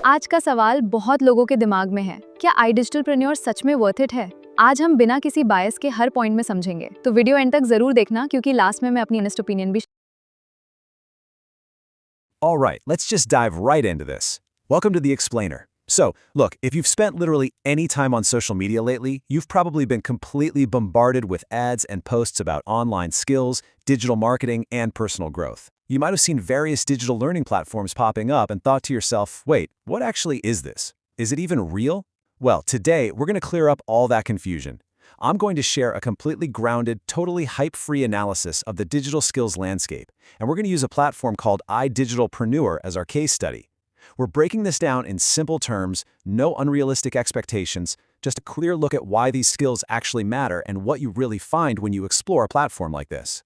आज का सवाल बहुत लोगों के दिमाग में है, क्या iDigitalPreneur सच में वर्थ इट है? आज हम बिना किसी बायस के हर पॉइंट में समझेंगे, तो वीडियो एंड तक जरूर देखना क्योंकि लास्ट में मैं अपनी ऑनेस्ट ओपिनियन भी। All right, let's just dive right into this. Welcome to the Explainer. So, look, if you've spent literally any time on social media lately, you've probably been completely bombarded with ads and posts about online skills, digital marketing, and personal growth. You might have seen various digital learning platforms popping up and thought to yourself, wait, what actually is this? Is it even real? Well, today, we're going to clear up all that confusion. I'm going to share a completely grounded, totally hype-free analysis of the digital skills landscape, and we're going to use a platform called iDigitalPreneur as our case study. We're breaking this down in simple terms, no unrealistic expectations, just a clear look at why these skills actually matter and what you really find when you explore a platform like this.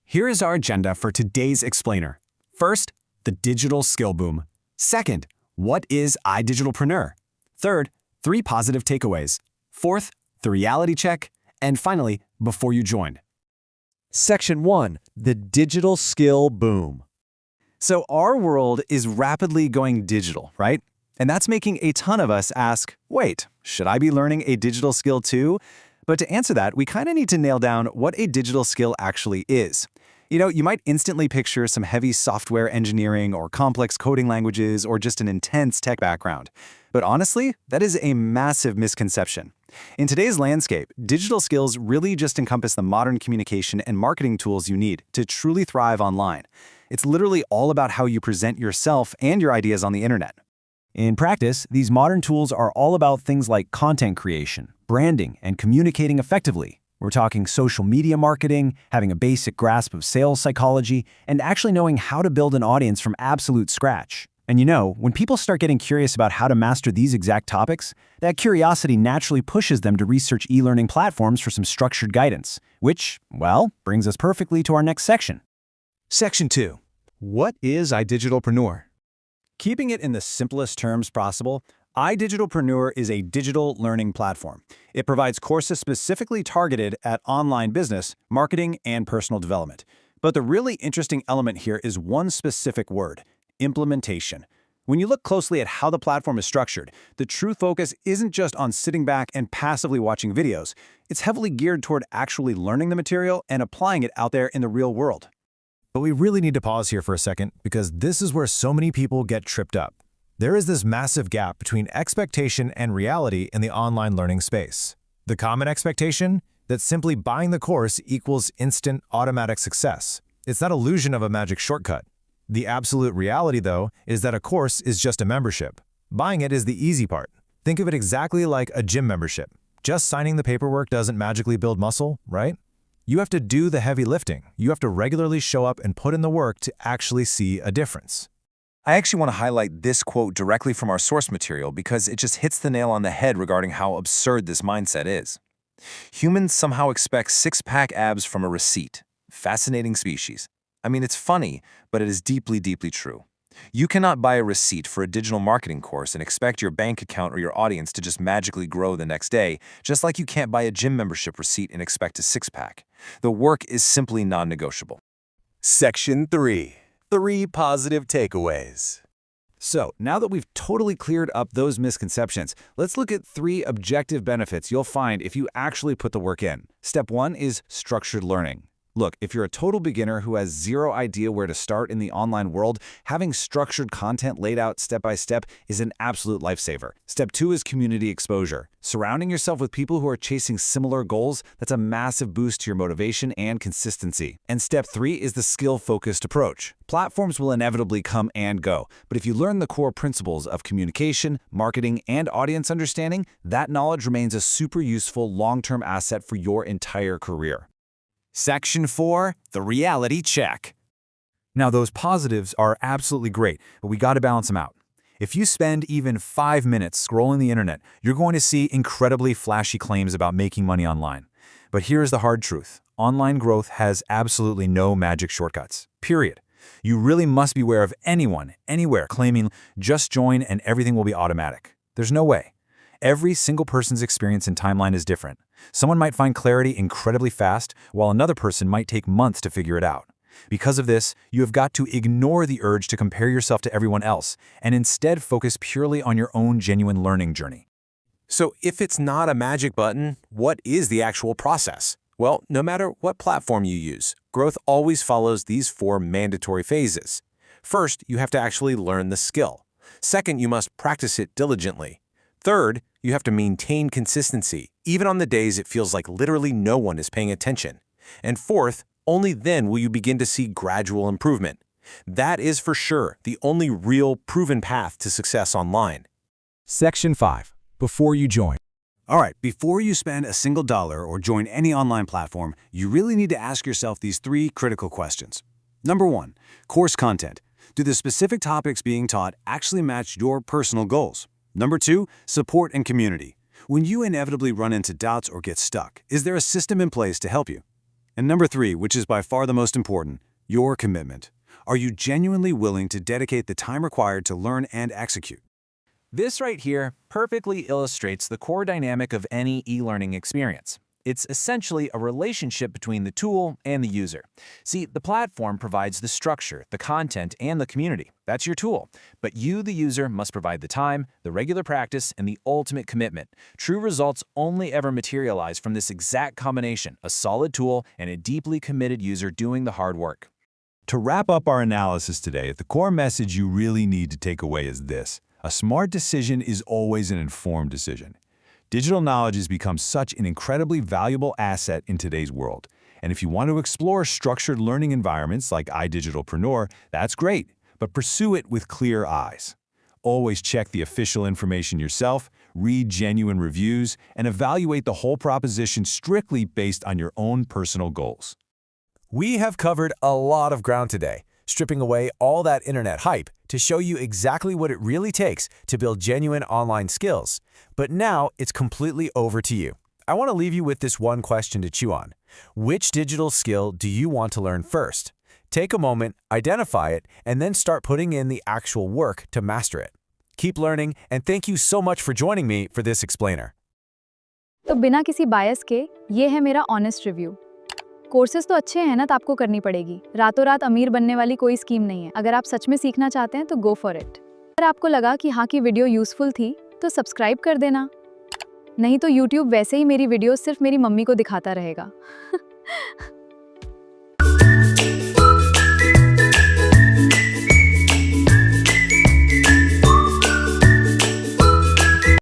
Here is our agenda for today's Explainer. First, the digital skill boom. Second, what is iDigitalPreneur? Third, 3 positive takeaways. Fourth, the reality check. And finally, before you join. Section 1. The digital skill boom. So our world is rapidly going digital, right? And that's making a ton of us ask, wait, should I be learning a digital skill too? But to answer that, we kind of need to nail down what a digital skill actually is. You know, you might instantly picture some heavy software engineering or complex coding languages or just an intense tech background. But honestly, that is a massive misconception. In today's landscape, digital skills really just encompass the modern communication and marketing tools you need to truly thrive online. It's literally all about how you present yourself and your ideas on the internet. In practice, these modern tools are all about things like content creation, branding, and communicating effectively. We're talking social media marketing, having a basic grasp of sales psychology, and actually knowing how to build an audience from absolute scratch. And you know, when people start getting curious about how to master these exact topics, that curiosity naturally pushes them to research e-learning platforms for some structured guidance, which, well, brings us perfectly to our next section. Section 2. What is iDigitalPreneur? Keeping it in the simplest terms possible, iDigitalPreneur is a digital learning platform. It provides courses specifically targeted at online business, marketing, and personal development. But the really interesting element here is one specific word: implementation. When you look closely at how the platform is structured, the true focus isn't just on sitting back and passively watching videos. It's heavily geared toward actually learning the material and applying it out there in the real world. But we really need to pause here for a second because this is where so many people get tripped up. There is this massive gap between expectation and reality in the online learning space. The common expectation? That simply buying the course equals instant, automatic success. It's that illusion of a magic shortcut. The absolute reality, though, is that a course is just a membership. Buying it is the easy part. Think of it exactly like a gym membership. Just signing the paperwork doesn't magically build muscle, right? You have to do the heavy lifting. You have to regularly show up and put in the work to actually see a difference. I actually want to highlight this quote directly from our source material because it just hits the nail on the head regarding how absurd this mindset is. Humans somehow expect six-pack abs from a receipt. Fascinating species. I mean, it's funny, but it is deeply, deeply true. You cannot buy a receipt for a digital marketing course and expect your bank account or your audience to just magically grow the next day, just like you can't buy a gym membership receipt and expect a six-pack. The work is simply non-negotiable. Section 3. 3 positive takeaways. So, now that we've totally cleared up those misconceptions, let's look at 3 objective benefits you'll find if you actually put the work in. Step 1 is structured learning. Look, if you're a total beginner who has zero idea where to start in the online world, having structured content laid out step by step is an absolute lifesaver. Step 2 is community exposure. Surrounding yourself with people who are chasing similar goals, that's a massive boost to your motivation and consistency. And step 3 is the skill-focused approach. Platforms will inevitably come and go, but if you learn the core principles of communication, marketing, and audience understanding, that knowledge remains a super useful long-term asset for your entire career. Section 4. The reality check. Now, those positives are absolutely great, but we got to balance them out. If you spend even 5 minutes scrolling the internet, you're going to see incredibly flashy claims about making money online. But here's the hard truth. Online growth has absolutely no magic shortcuts. Period. You really must beware of anyone, anywhere, claiming just join and everything will be automatic. There's no way. Every single person's experience and timeline is different. Someone might find clarity incredibly fast, while another person might take months to figure it out. Because of this, you have got to ignore the urge to compare yourself to everyone else and instead focus purely on your own genuine learning journey. So if it's not a magic button, what is the actual process? Well, no matter what platform you use, growth always follows these 4 mandatory phases. First, you have to actually learn the skill. Second, you must practice it diligently. Third, you have to maintain consistency, even on the days it feels like literally no one is paying attention. And fourth, only then will you begin to see gradual improvement. That is for sure the only real proven path to success online. Section 5. Before you join. All right, before you spend a single dollar or join any online platform, you really need to ask yourself these 3 critical questions. Number 1, course content. Do the specific topics being taught actually match your personal goals? Number 2, support and community. When you inevitably run into doubts or get stuck, is there a system in place to help you? And number 3, which is by far the most important, your commitment. Are you genuinely willing to dedicate the time required to learn and execute? This right here perfectly illustrates the core dynamic of any e-learning experience. It's essentially a relationship between the tool and the user. See, the platform provides the structure, the content, and the community. That's your tool. But you, the user, must provide the time, the regular practice, and the ultimate commitment. True results only ever materialize from this exact combination, a solid tool and a deeply committed user doing the hard work. To wrap up our analysis today, the core message you really need to take away is this. A smart decision is always an informed decision. Digital knowledge has become such an incredibly valuable asset in today's world. And if you want to explore structured learning environments like iDigitalPreneur, that's great, but pursue it with clear eyes. Always check the official information yourself, read genuine reviews, and evaluate the whole proposition strictly based on your own personal goals. We have covered a lot of ground today, stripping away all that internet hype to show you exactly what it really takes to build genuine online skills. But now it's completely over to you. I want to leave you with this one question to chew on. Which digital skill do you want to learn first? Take a moment, identify it, and then start putting in the actual work to master it. Keep learning, and thank you so much for joining me for this explainer. तो बिना किसी बायस के ये है मेरा honest review. Courses तो अच्छे हैं ना, तो आपको करनी पड़ेगी। रातों रात अमीर बनने वाली कोई स्कीम नहीं है। अगर आप सच में सीखना चाहते हैं तो गो फॉर इट। अगर आपको लगा कि हाँ की वीडियो यूजफुल थी तो सब्सक्राइब कर देना, नहीं तो यूट्यूब वैसे ही मेरी वीडियो सिर्फ मेरी मम्मी को दिखाता रहेगा।